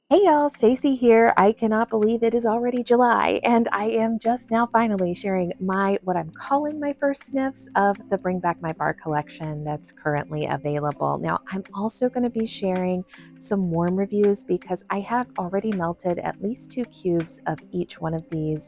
Hey y'all, Stacy here. I cannot believe it is already July, and I am just now finally sharing what I'm calling my first sniffs of the Bring Back My Bar collection that's currently available. Now, I'm also going to be sharing some warm reviews because I have already melted at least 2 cubes of each one of these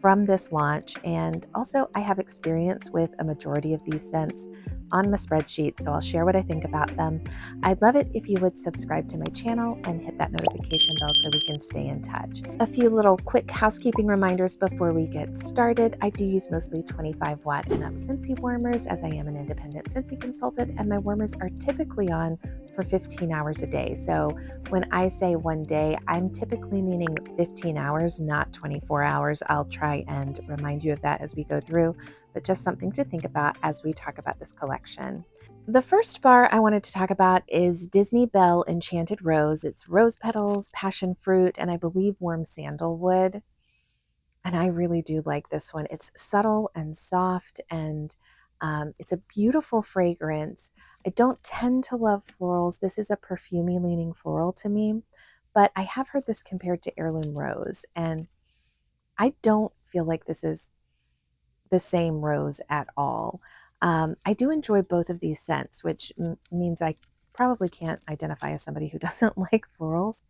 from this launch, and also I have experience with a majority of these scents on my spreadsheet, so I'll share what I think about them. I'd love it if you would subscribe to my channel and hit that notification bell so we can stay in touch. A few little quick housekeeping reminders before we get started. I do use mostly 25-watt and up Scentsy warmers as I am an independent Scentsy consultant, and my warmers are typically on for 15 hours a day. So when I say one day, I'm typically meaning 15 hours, not 24 hours. I'll try and remind you of that as we go through, but just something to think about as we talk about this collection. The first bar I wanted to talk about is Disney Belle Enchanted Rose. It's rose petals, passion fruit, and I believe warm sandalwood. And I really do like this one. It's subtle and soft, and it's a beautiful fragrance. I don't tend to love florals. This is a perfumey leaning floral to me, but I have heard this compared to heirloom rose, and I don't feel like this is the same rose at all. I do enjoy both of these scents, which means I probably can't identify as somebody who doesn't like florals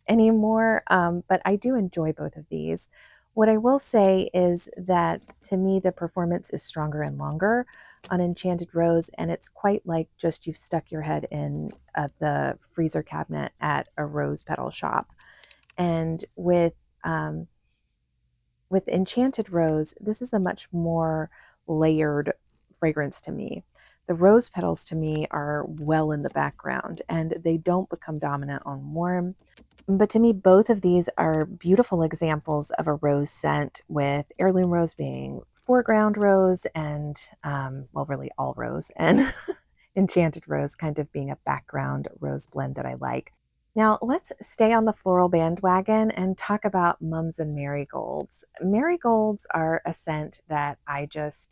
anymore, but I do enjoy both of these. What I will say is that to me, the performance is stronger and longer on Enchanted Rose, and it's quite like just you've stuck your head in the freezer cabinet at a rose petal shop. And with Enchanted Rose, this is a much more layered fragrance to me. The rose petals to me are well in the background and they don't become dominant on warm. But to me, both of these are beautiful examples of a rose scent, with heirloom rose being foreground rose and, well, really all rose, and Enchanted Rose kind of being a background rose blend that I like. Now, let's stay on the floral bandwagon and talk about mums and marigolds. Marigolds are a scent that I just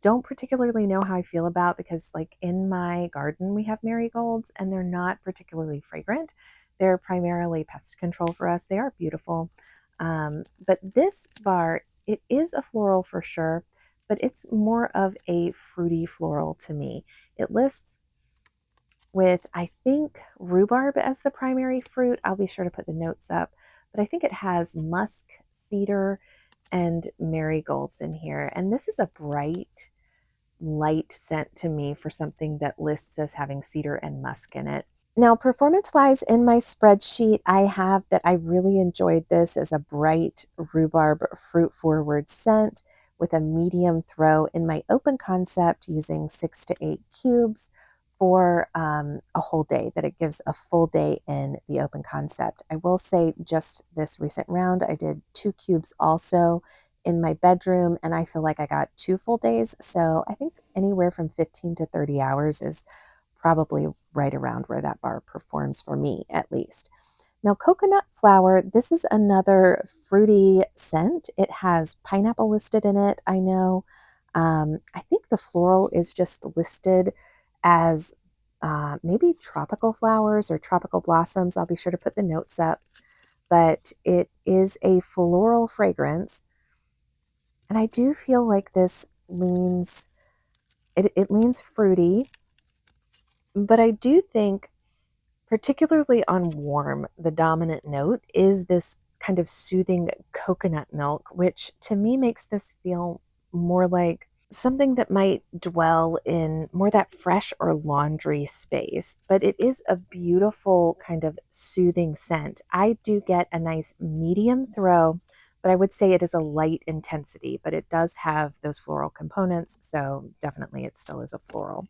don't particularly know how I feel about because, like, in my garden, we have marigolds and they're not particularly fragrant. They're primarily pest control for us. They are beautiful. But this bar, it is a floral for sure, but it's more of a fruity floral to me. It lists with, I think, rhubarb as the primary fruit. I'll be sure to put the notes up, but I think it has musk, cedar, and marigolds in here. And this is a bright, light scent to me for something that lists as having cedar and musk in it. Now, performance wise, in my spreadsheet, I have that I really enjoyed this as a bright rhubarb fruit forward scent with a medium throw in my open concept using 6 to 8 cubes for a whole day, that it gives a full day in the open concept. I will say just this recent round, I did 2 cubes also in my bedroom, and I feel like I got 2 full days. So I think anywhere from 15 to 30 hours is probably right around where that bar performs for me, at least. Now, coconut flower, this is another fruity scent. It has pineapple listed in it, I know. I think the floral is just listed as maybe tropical flowers or tropical blossoms. I'll be sure to put the notes up. But it is a floral fragrance. And I do feel like this it leans fruity, but I do think, particularly on warm, the dominant note is this kind of soothing coconut milk, which to me makes this feel more like something that might dwell in more that fresh or laundry space. But it is a beautiful kind of soothing scent. I do get a nice medium throw, but I would say it is a light intensity, but it does have those floral components. So definitely it still is a floral.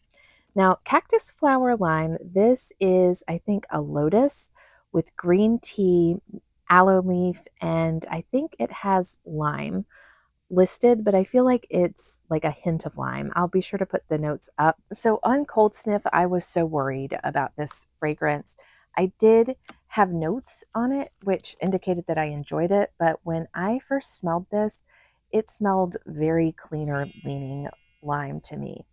Now, cactus flower lime, this is, I think, a lotus with green tea, aloe leaf, and I think it has lime listed, but I feel like it's like a hint of lime. I'll be sure to put the notes up. So on Cold Sniff, I was so worried about this fragrance. I did have notes on it, which indicated that I enjoyed it, but when I first smelled this, it smelled very cleaner leaning lime to me.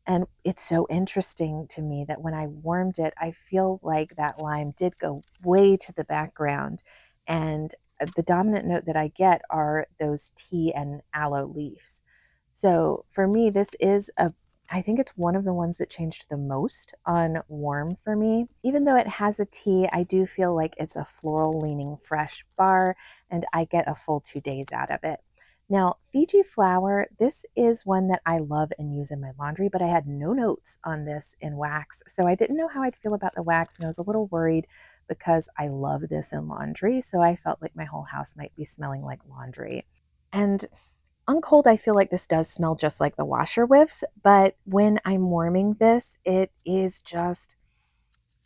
And it's so interesting to me that when I warmed it, I feel like that lime did go way to the background. And the dominant note that I get are those tea and aloe leaves. So for me, I think it's one of the ones that changed the most on warm for me. Even though it has a tea, I do feel like it's a floral leaning fresh bar, and I get a full 2 days out of it. Now, Fiji flower, this is one that I love and use in my laundry, but I had no notes on this in wax. So I didn't know how I'd feel about the wax, and I was a little worried because I love this in laundry. So I felt like my whole house might be smelling like laundry. And on cold, I feel like this does smell just like the washer whiffs, but when I'm warming this, it is just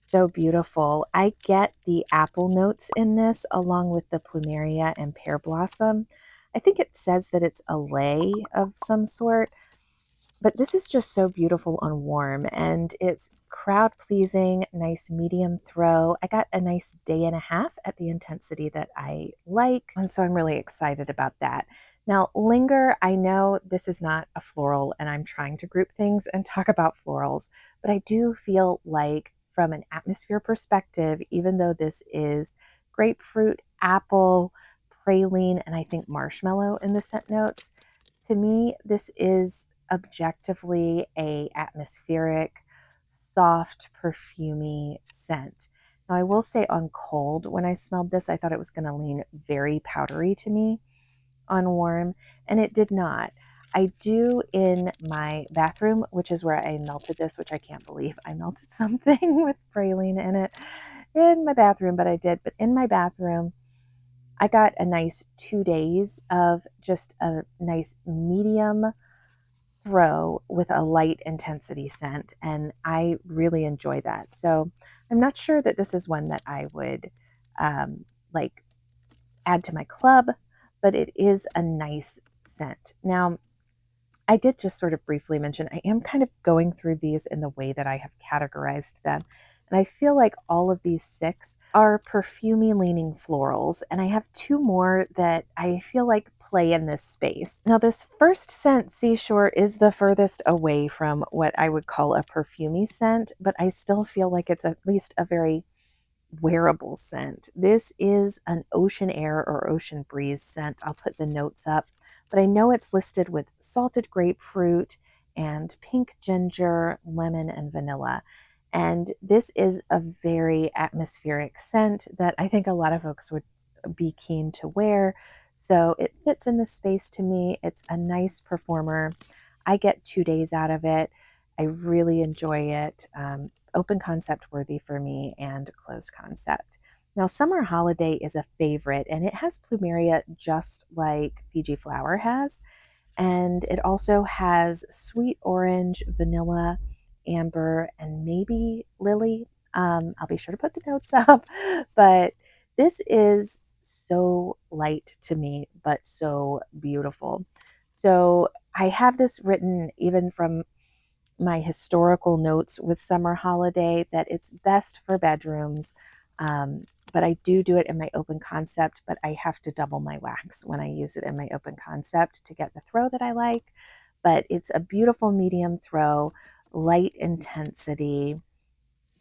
so beautiful. I get the apple notes in this along with the plumeria and pear blossom. I think it says that it's a lei of some sort, but this is just so beautiful on warm, and it's crowd pleasing, nice medium throw. I got a nice day and a half at the intensity that I like, and so I'm really excited about that. Now, linger, I know this is not a floral, and I'm trying to group things and talk about florals, but I do feel like from an atmosphere perspective, even though this is grapefruit, apple, praline, and I think marshmallow in the scent notes, to me, this is objectively a atmospheric, soft, perfumey scent. Now, I will say on cold, when I smelled this, I thought it was going to lean very powdery to me on warm, and it did not. I do in my bathroom, which is where I melted this, which I can't believe I melted something with praline in it in my bathroom, but I did. But in my bathroom, I got a nice 2 days of just a nice medium throw with a light intensity scent, and I really enjoy that. So I'm not sure that this is one that I would like add to my club, but it is a nice scent. Now, I did just sort of briefly mention I am kind of going through these in the way that I have categorized them. And I feel like all of these six are perfumey leaning florals. And I have two more that I feel like play in this space. Now, this first scent, Seashore, is the furthest away from what I would call a perfumey scent, but I still feel like it's at least a very wearable scent. This is an ocean air or ocean breeze scent. I'll put the notes up, but I know it's listed with salted grapefruit and pink ginger, lemon, and vanilla. And this is a very atmospheric scent that I think a lot of folks would be keen to wear. So it fits in the space to me. It's a nice performer. I get 2 days out of it. I really enjoy it. Open concept worthy for me and closed concept. Now, Summer Holiday is a favorite, and it has plumeria just like Fiji Flower has. And it also has sweet orange, vanilla, amber, and maybe lily. I'll be sure to put the notes up, but this is so light to me, but so beautiful. So I have this written even from my historical notes with Summer Holiday that it's best for bedrooms. But I do it in my open concept, but I have to double my wax when I use it in my open concept to get the throw that I like. But it's a beautiful medium throw, light intensity,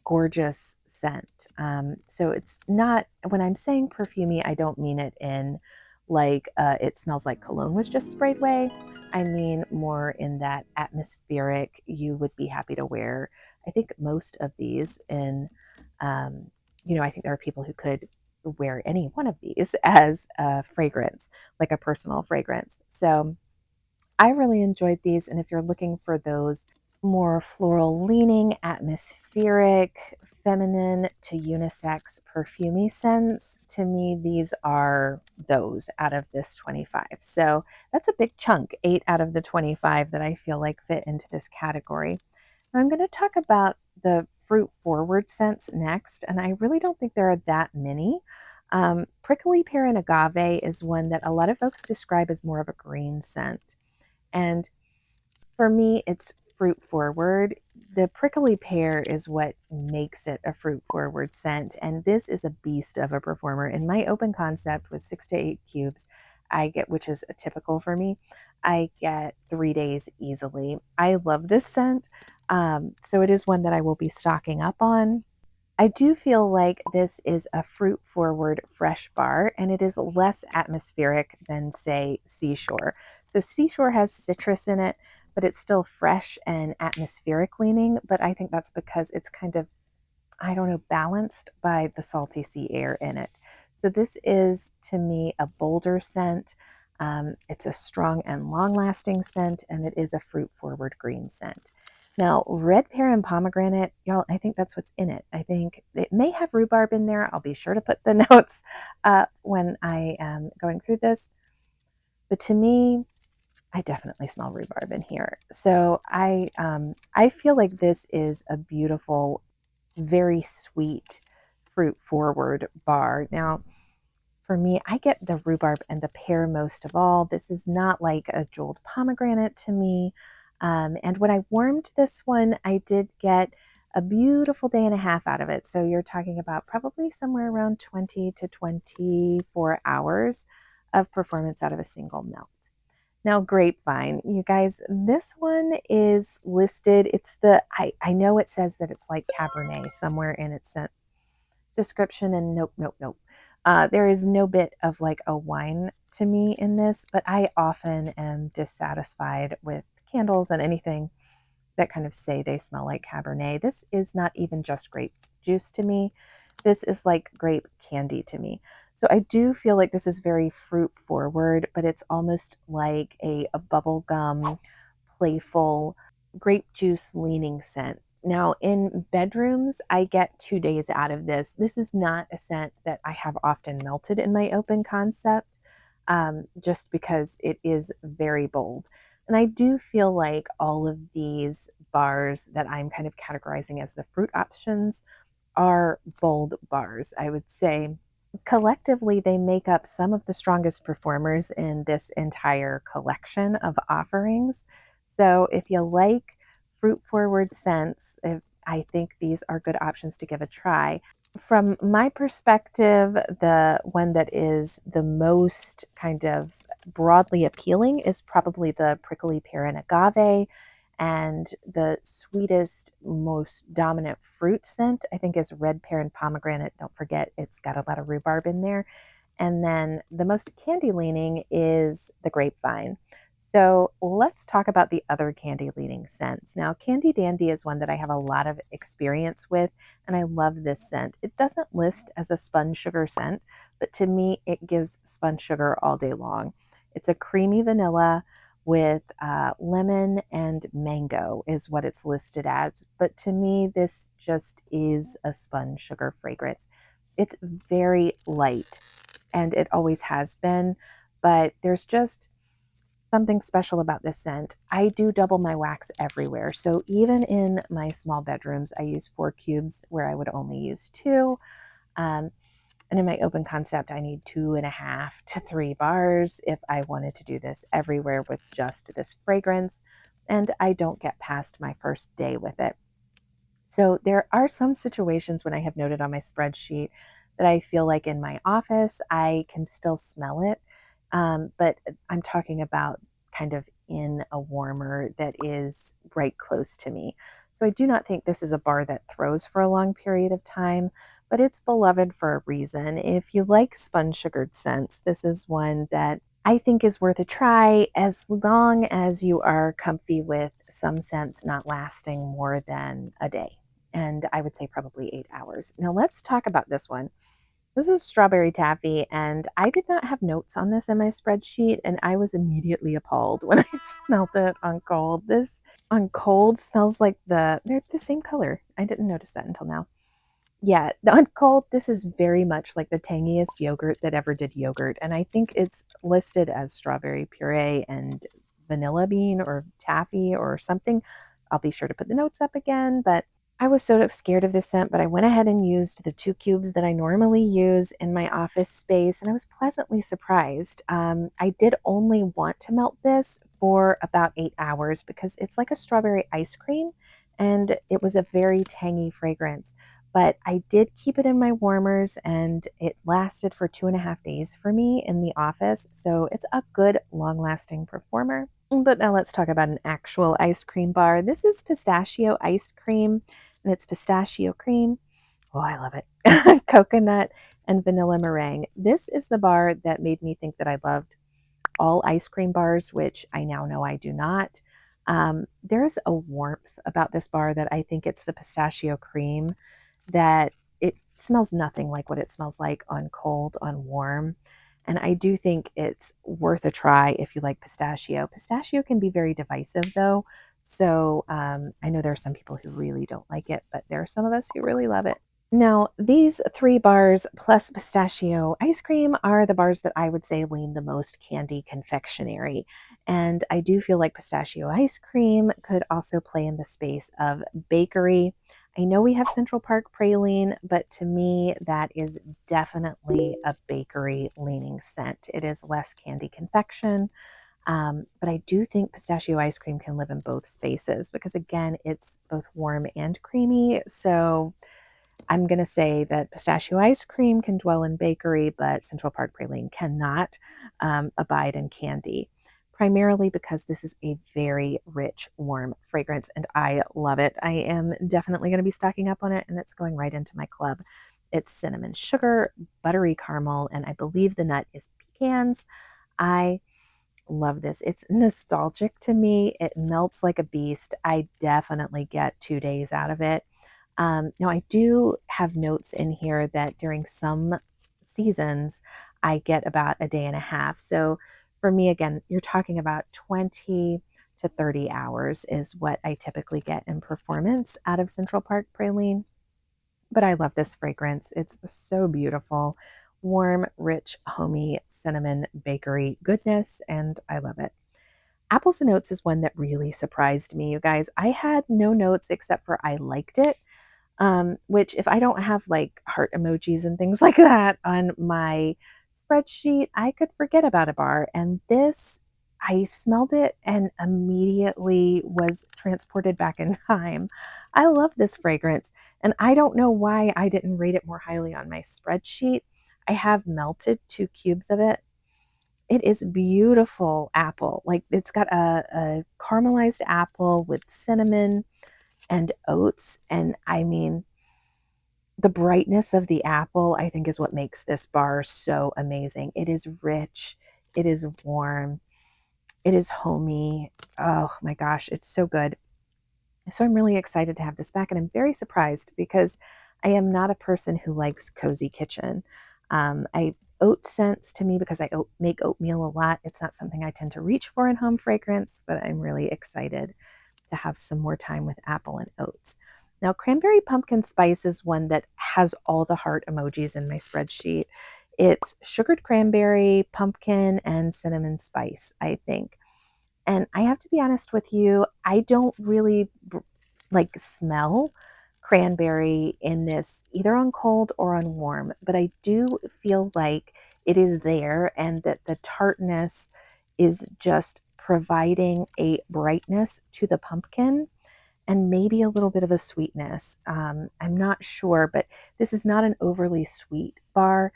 gorgeous scent. So it's not, when I'm saying perfumey, I don't mean it in like it smells like cologne was just sprayed way. I mean more in that atmospheric, you would be happy to wear. I think most of these um, I think there are people who could wear any one of these as a fragrance, like a personal fragrance. So I really enjoyed these. And if you're looking for those more floral leaning, atmospheric, feminine to unisex perfumey scents, to me, these are those out of this 25. So that's a big chunk, 8 out of the 25 that I feel like fit into this category. I'm going to talk about the fruit forward scents next, and I really don't think there are that many. Prickly pear and agave is one that a lot of folks describe as more of a green scent. And for me, it's fruit forward. The prickly pear is what makes it a fruit forward scent. And this is a beast of a performer. In my open concept with 6 to 8 cubes, I get, which is a typical for me, I get 3 days easily. I love this scent. So it is one that I will be stocking up on. I do feel like this is a fruit forward fresh bar, and it is less atmospheric than, say, Seashore. So Seashore has citrus in it, but it's still fresh and atmospheric leaning. But I think that's because it's kind of, I don't know, balanced by the salty sea air in it. So this is to me a bolder scent. It's a strong and long lasting scent, and it is a fruit forward green scent. Now, red pear and pomegranate, y'all, I think that's what's in it. I think it may have rhubarb in there. I'll be sure to put the notes when I am going through this. But to me, I definitely smell rhubarb in here. So I feel like this is a beautiful, very sweet fruit forward bar. Now, for me, I get the rhubarb and the pear most of all. This is not like a jeweled pomegranate to me. And when I warmed this one, I did get a beautiful day and a half out of it. So you're talking about probably somewhere around 20 to 24 hours of performance out of a single melt. Now, grapevine, you guys, this one is listed. I know it says that it's like Cabernet somewhere in its description, and nope, nope, nope. There is no bit of like a wine to me in this, but I often am dissatisfied with candles and anything that kind of say they smell like Cabernet. This is not even just grape juice to me. This is like grape candy to me. So I do feel like this is very fruit forward, but it's almost like a bubble gum, playful grape juice leaning scent. Now, in bedrooms, I get 2 days out of this. This is not a scent that I have often melted in my open concept, just because it is very bold. And I do feel like all of these bars that I'm kind of categorizing as the fruit options are bold bars. I would say collectively they make up some of the strongest performers in this entire collection of offerings. So if you like fruit forward scents, I think these are good options to give a try. From my perspective, the one that is the most kind of broadly appealing is probably the prickly pear and agave. And the sweetest, most dominant fruit scent, I think, is red pear and pomegranate. Don't forget, it's got a lot of rhubarb in there. And then the most candy leaning is the grapevine. So let's talk about the other candy leaning scents. Now, Candy Dandy is one that I have a lot of experience with, and I love this scent. It doesn't list as a spun sugar scent, but to me, it gives spun sugar all day long. It's a creamy vanilla with lemon and mango, is what it's listed as. But to me, this just is a spun sugar fragrance. It's very light, and it always has been, but there's just something special about this scent. I do double my wax everywhere. So even in my small bedrooms, I use 4 cubes where I would only use two. Um, and in my open concept, I need 2.5 to 3 bars if I wanted to do this everywhere with just this fragrance. And I don't get past my first day with it. So there are some situations when I have noted on my spreadsheet that I feel like in my office I can still smell it, but I'm talking about kind of in a warmer that is right close to me. So I do not think this is a bar that throws for a long period of time, but it's beloved for a reason. If you like spun sugared scents, this is one that I think is worth a try as long as you are comfy with some scents not lasting more than a day. And I would say probably 8 hours. Now let's talk about this one. This is strawberry taffy, and I did not have notes on this in my spreadsheet, and I was immediately appalled when I smelled it on cold. This on cold smells like they're the same color. I didn't notice that until now. Yeah, on cold, this is very much like the tangiest yogurt that ever did yogurt. And I think it's listed as strawberry puree and vanilla bean or taffy or something. I'll be sure to put the notes up again, but I was so scared of this scent, but I went ahead and used the 2 cubes that I normally use in my office space, and I was pleasantly surprised. I did only want to melt this for about 8 hours because it's like a strawberry ice cream, and it was a very tangy fragrance. but I did keep it in my warmers and it lasted for 2.5 days for me in the office. So it's a good long lasting performer. But now let's talk about an actual ice cream bar. This is pistachio ice cream and it's pistachio cream. Oh, I love it. Coconut and vanilla meringue. This is the bar that made me think that I loved all ice cream bars, which I now know I do not. There's a warmth about this bar that I think it's the pistachio cream that it smells nothing like what it smells like on cold, on warm. And I do think it's worth a try if you like pistachio. Pistachio can be very divisive though. So I know there are some people who really don't like it, but there are some of us who really love it. Now, these 3 bars plus pistachio ice cream are the bars that I would say lean the most candy confectionery. And I do feel like pistachio ice cream could also play in the space of bakery. I know we have Central Park praline, but to me, that is definitely a bakery leaning scent. It is less candy confection. But I do think pistachio ice cream can live in both spaces because, again, it's both warm and creamy. So I'm going to say that pistachio ice cream can dwell in bakery, but Central Park praline cannot abide in candy, primarily because this is a very rich, warm fragrance, and I love it. I am definitely going to be stocking up on it, and it's going right into my club. It's cinnamon sugar, buttery caramel, and I believe the nut is pecans. I love this. It's nostalgic to me. It melts like a beast. I definitely get 2 days out of it. Now, I do have notes in here that during some seasons, I get about a day and a half. So for me, again, you're talking about 20 to 30 hours is what I typically get in performance out of Central Park Praline. But I love this fragrance. It's so beautiful. Warm, rich, homey cinnamon bakery goodness, and I love it. Apples and Oats is one that really surprised me, you guys. I had no notes except for I liked it, which if I don't have like heart emojis and things like that on my spreadsheet, I could forget about a bar. And this, I smelled it and immediately was transported back in time. I love this fragrance, and I don't know why I didn't rate it more highly on my spreadsheet. I have melted 2 cubes of it. It is beautiful apple. Like it's got a caramelized apple with cinnamon and oats. And I mean, the brightness of the apple, I think, is what makes this bar so amazing. It is rich, it is warm, it is homey. Oh my gosh, it's so good. So I'm really excited to have this back, and I'm very surprised because I am not a person who likes cozy kitchen. I Oat scents to me because I make oatmeal a lot. It's not something I tend to reach for in home fragrance, but I'm really excited to have some more time with apple and oats. Now, cranberry pumpkin spice is one that has all the heart emojis in my spreadsheet. It's sugared cranberry, pumpkin, and cinnamon spice, I think. And I have to be honest with you, I don't really like smell cranberry in this either on cold or on warm, but I do feel like it is there and that the tartness is just providing a brightness to the pumpkin and maybe a little bit of a sweetness. I'm not sure, but this is not an overly sweet bar,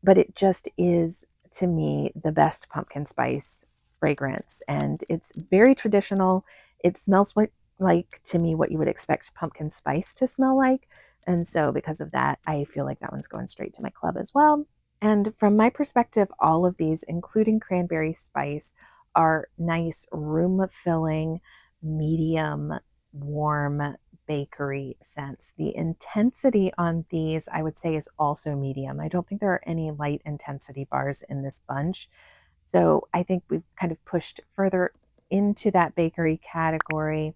but it just is to me the best pumpkin spice fragrance. And it's very traditional. It smells like to me what you would expect pumpkin spice to smell like. And so, because of that, I feel like that one's going straight to my club as well. And from my perspective, all of these, including cranberry spice, are nice room filling, medium, warm bakery scents. The intensity on these, I would say, is also medium. I don't think there are any light intensity bars in this bunch. So I think we've kind of pushed further into that bakery category.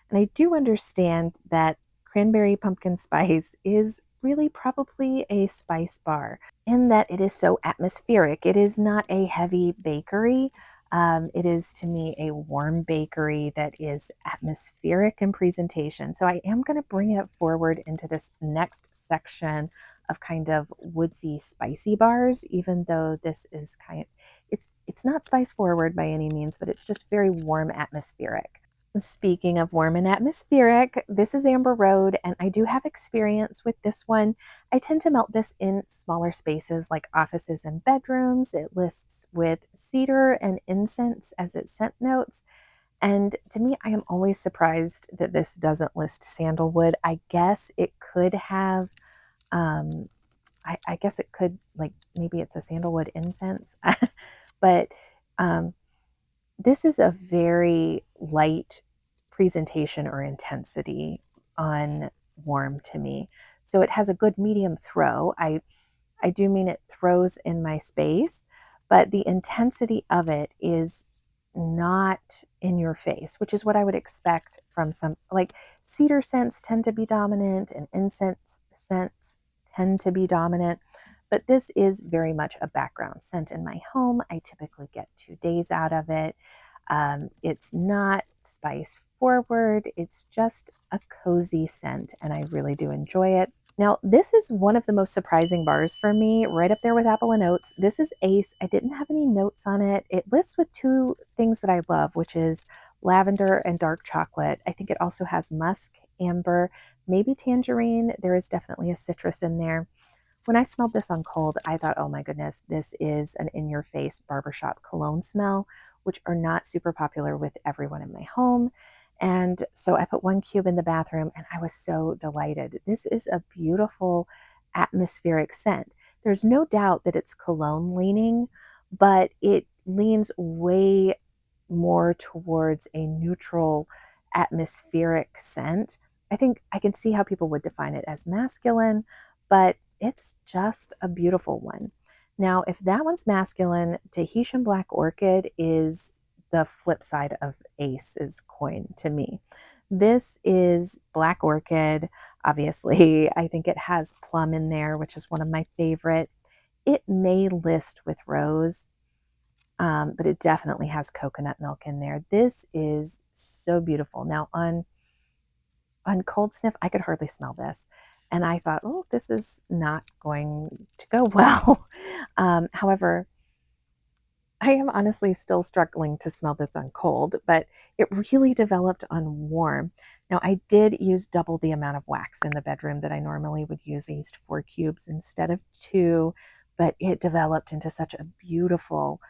And I do understand that cranberry pumpkin spice is really probably a spice bar in that it is so atmospheric. It is not a heavy bakery. It is to me a warm bakery that is atmospheric in presentation. So I am going to bring it forward into this next section of kind of woodsy spicy bars, even though this is kind of it's not spice forward by any means, but it's just very warm atmospheric. Speaking of warm and atmospheric, this is Amber Road, and I do have experience with this one. I tend to melt this in smaller spaces like offices and bedrooms. It lists with cedar and incense as its scent notes. And to me, I am always surprised that this doesn't list sandalwood. I guess it could have, um, I guess it could, like, maybe it's a sandalwood incense, but um, this is a very light presentation or intensity on warm to me. So it has a good medium throw. I do mean it throws in my space, but the intensity of it is not in your face, which is what I would expect from some, like, cedar scents tend to be dominant and incense scents tend to be dominant. But this is very much a background scent in my home. I typically get 2 days out of it. It's not spice forward, it's just a cozy scent, and I really do enjoy it. Now, this is one of the most surprising bars for me, right up there with Apple and Oats. This is Ace. I didn't have any notes on it. It lists with two things that I love, which is lavender and dark chocolate. I think it also has musk, amber, maybe tangerine. There is definitely a citrus in there. When I smelled this on cold, I thought, oh my goodness, this is an in your face barbershop cologne smell, which are not super popular with everyone in my home. And so I put 1 cube in the bathroom and I was so delighted. This is a beautiful atmospheric scent. There's no doubt that it's cologne leaning, but it leans way more towards a neutral atmospheric scent. I think I can see how people would define it as masculine, but it's just a beautiful one. Now, if that one's masculine, Tahitian Black Orchid is the flip side of Ace's coin to me. This is Black Orchid. Obviously, I think it has plum in there, which is one of my favorite. It may list with rose, but it definitely has coconut milk in there. This is so beautiful. Now, on cold sniff, I could hardly smell this. And I thought, oh, this is not going to go well. However, I am honestly still struggling to smell this on cold, but it really developed on warm. Now, I did use double the amount of wax in the bedroom that I normally would use. I used 4 cubes instead of two, but it developed into such a beautiful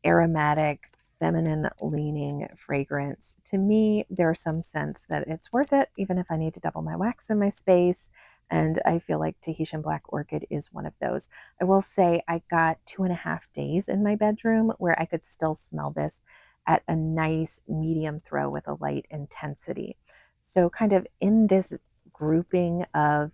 aromatic, feminine leaning fragrance. To me, there are some scents that it's worth it, even if I need to double my wax in my space. And I feel like Tahitian Black Orchid is one of those. I will say I got 2.5 days in my bedroom where I could still smell this at a nice medium throw with a light intensity. So, kind of in this grouping of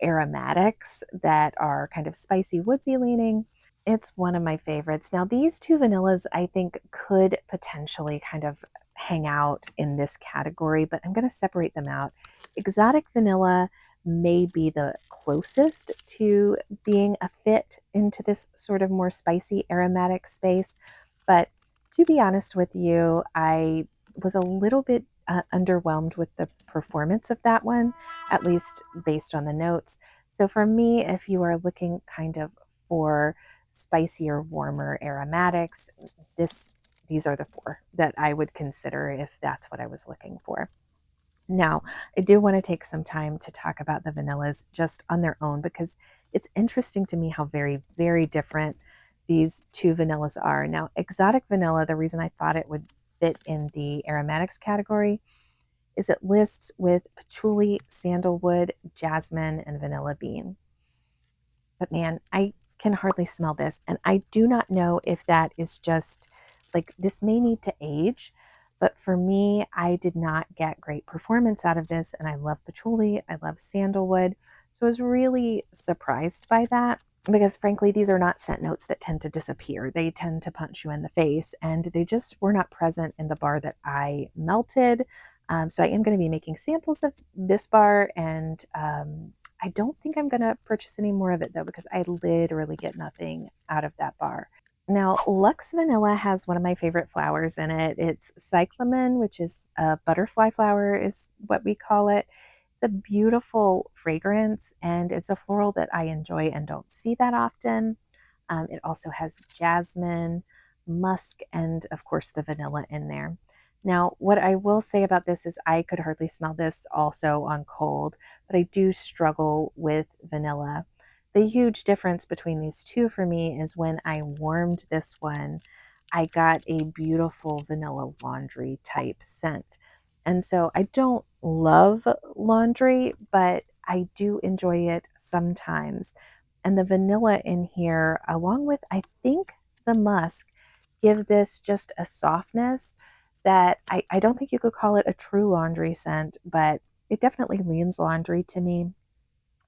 aromatics that are kind of spicy, woodsy leaning, it's one of my favorites. Now, these two vanillas I think could potentially kind of hang out in this category, but I'm going to separate them out. Exotic vanilla may be the closest to being a fit into this sort of more spicy aromatic space, but to be honest with you, I was a little bit underwhelmed with the performance of that one, at least based on the notes. So for me, if you are looking kind of for spicier, warmer aromatics, this these are the four that I would consider if that's what I was looking for. Now, I do want to take some time to talk about the vanillas just on their own because it's interesting to me how very, very different these two vanillas are. Now, exotic vanilla, the reason I thought it would fit in the aromatics category is it lists with patchouli, sandalwood, jasmine, and vanilla bean. But man, I can hardly smell this. And I do not know if that is just like this may need to age. But for me, I did not get great performance out of this. And I love patchouli, I love sandalwood. So I was really surprised by that because, frankly, these are not scent notes that tend to disappear. They tend to punch you in the face, and they just were not present in the bar that I melted. So I am going to be making samples of this bar, and I don't think I'm gonna purchase any more of it though, because I literally get nothing out of that bar. Now, Lux Vanilla has one of my favorite flowers in it. It's cyclamen, which is a butterfly flower, is what we call it. It's a beautiful fragrance, and it's a floral that I enjoy and don't see that often. It also has jasmine, musk, and of course the vanilla in there. Now, what I will say about this is I could hardly smell this also on cold, but I do struggle with vanilla. The huge difference between these two for me is when I warmed this one, I got a beautiful vanilla laundry type scent. And so I don't love laundry, but I do enjoy it sometimes. And the vanilla in here, along with I think the musk, give this just a softness that I don't think you could call it a true laundry scent, but it definitely leans laundry to me.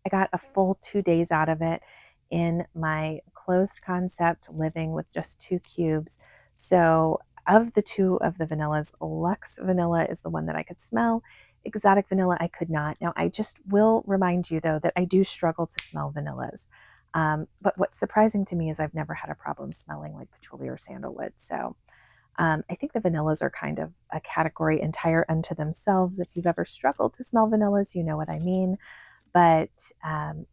I got a full 2 days out of it in my closed concept living with just 2 cubes. So, of the two of the vanillas, Luxe Vanilla is the one that I could smell. Exotic Vanilla, I could not. Now, I just will remind you, though, that I do struggle to smell vanillas. But what's surprising to me is I've never had a problem smelling like patchouli or sandalwood. So, I think the vanillas are kind of a category entire unto themselves. If you've ever struggled to smell vanillas, you know what I mean. But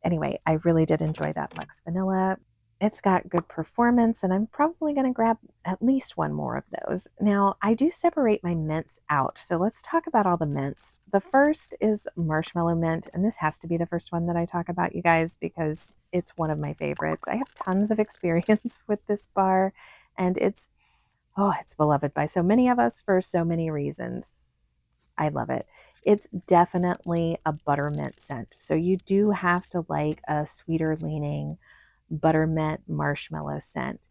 anyway, I really did enjoy that Lux Vanilla. It's got good performance, and I'm probably going to grab at least one more of those. Now, I do separate my mints out. So let's talk about all the mints. The first is marshmallow mint, and this has to be the first one that I talk about, you guys, because it's one of my favorites. I have tons of experience with this bar, and it's beloved by so many of us for so many reasons. I love it. It's definitely a buttermint scent. So you do have to like a sweeter leaning buttermint marshmallow scent.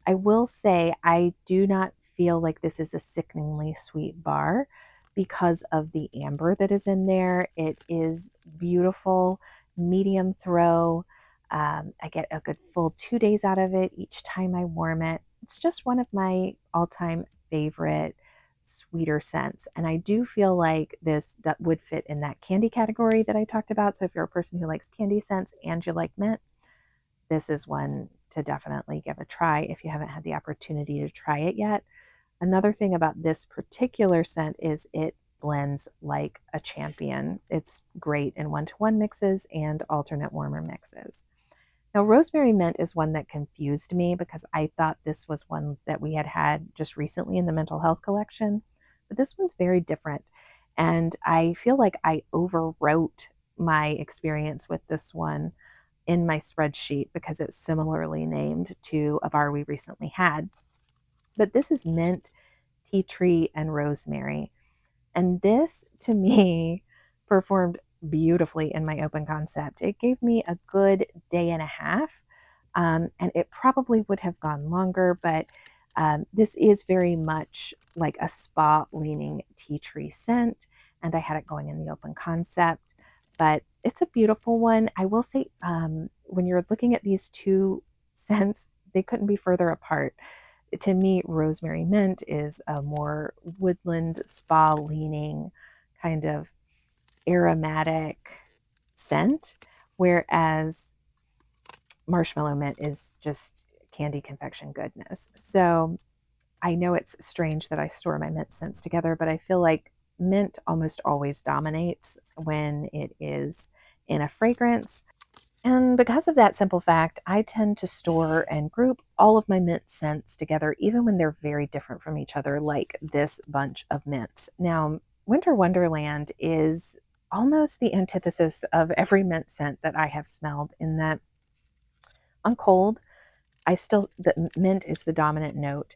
I will say I do not feel like this is a sickeningly sweet bar because of the amber that is in there. It is beautiful, medium throw. I get a good full 2 days out of it each time I warm it. It's just one of my all time favorite sweeter scents. And I do feel like this would fit in that candy category that I talked about. So if you're a person who likes candy scents and you like mint, this is one to definitely give a try if you haven't had the opportunity to try it yet. Another thing about this particular scent is it blends like a champion. It's great in one-to-one mixes and alternate warmer mixes. Now, rosemary mint is one that confused me because I thought this was one that we had had just recently in the mental health collection, but this one's very different. And I feel like I overwrote my experience with this one in my spreadsheet because it's similarly named to a bar we recently had. But this is mint, tea tree, and rosemary. And this to me performed beautifully in my open concept. It gave me a good day and a half, and it probably would have gone longer, but this is very much like a spa leaning tea tree scent, and I had it going in the open concept. But it's a beautiful one. I will say, when you're looking at these two scents, they couldn't be further apart. To me, rosemary mint is a more woodland spa leaning kind of aromatic scent, whereas marshmallow mint is just candy confection goodness. So I know it's strange that I store my mint scents together, but I feel like mint almost always dominates when it is in a fragrance. And because of that simple fact, I tend to store and group all of my mint scents together, even when they're very different from each other, like this bunch of mints. Now, Winter Wonderland is almost the antithesis of every mint scent that I have smelled, in that on cold, the mint is the dominant note.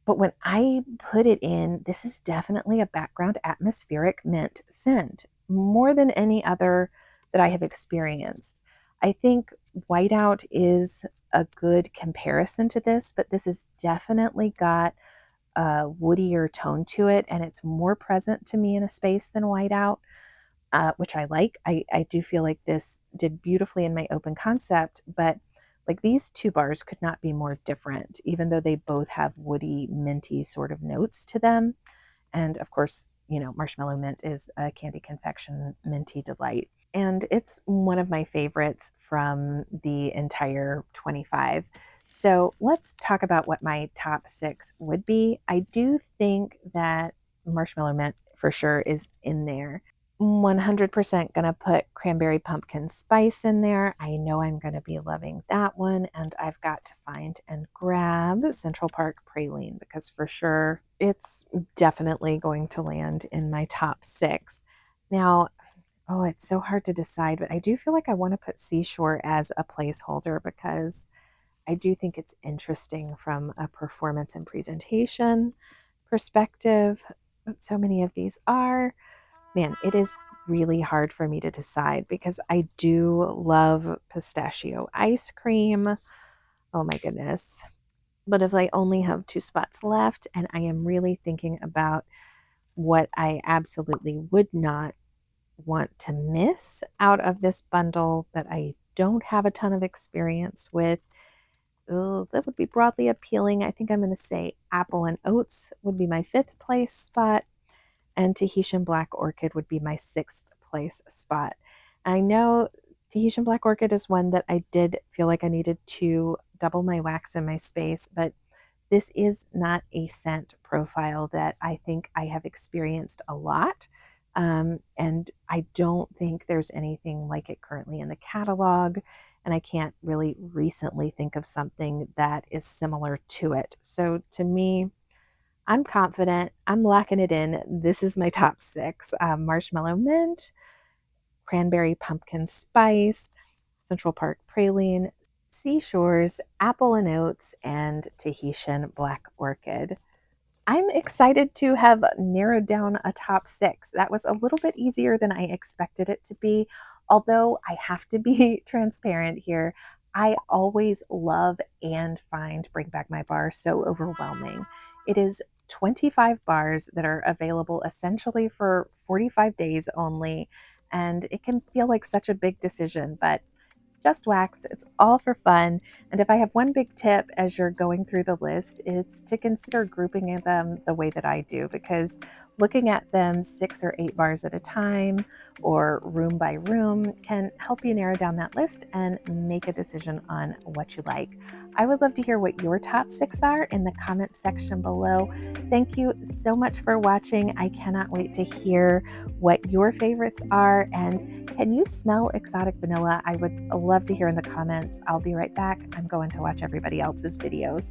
But when I put it in, this is definitely a background atmospheric mint scent, more than any other that I have experienced. I think whiteout is a good comparison to this, but this has definitely got a woodier tone to it, and it's more present to me in a space than whiteout, which I like. I do feel like this did beautifully in my open concept, but like these two bars could not be more different, even though they both have woody, minty sort of notes to them. And of course, marshmallow mint is a candy confection minty delight. And it's one of my favorites from the entire 25. So let's talk about what my top six would be. I do think that marshmallow mint for sure is in there. 100% gonna put cranberry pumpkin spice in there. I know I'm gonna be loving that one, and I've got to find and grab Central Park Praline because for sure it's definitely going to land in my top 6. Now, oh, it's so hard to decide, but I do feel like I wanna put Seashore as a placeholder because I do think it's interesting from a performance and presentation perspective. But so many of these are. Man, it is really hard for me to decide because I do love pistachio ice cream. Oh my goodness. But if I only have 2 spots left and I am really thinking about what I absolutely would not want to miss out of this bundle that I don't have a ton of experience with, oh, that would be broadly appealing. I think I'm going to say apple and oats would be my 5th place spot, and Tahitian Black Orchid would be my 6th place spot. I know Tahitian Black Orchid is one that I did feel like I needed to double my wax in my space, but this is not a scent profile that I think I have experienced a lot. And I don't think there's anything like it currently in the catalog. And I can't really recently think of something that is similar to it. So to me, I'm confident. I'm locking it in. This is my top 6: marshmallow mint, cranberry pumpkin spice, Central Park praline, seashores, apple and oats, and Tahitian black orchid. I'm excited to have narrowed down a top 6. That was a little bit easier than I expected it to be, although I have to be transparent here. I always love and find Bring Back My Bar so overwhelming. It is 25 bars that are available essentially for 45 days only, and it can feel like such a big decision, but it's just wax. It's all for fun. And if I have one big tip as you're going through the list, it's to consider grouping them the way that I do, because looking at them 6 or 8 bars at a time or room by room can help you narrow down that list and make a decision on what you like. I would love to hear what your top 6 are in the comment section below. Thank you so much for watching. I cannot wait to hear what your favorites are, and can you smell exotic vanilla? I would love to hear in the comments. I'll be right back. I'm going to watch everybody else's videos.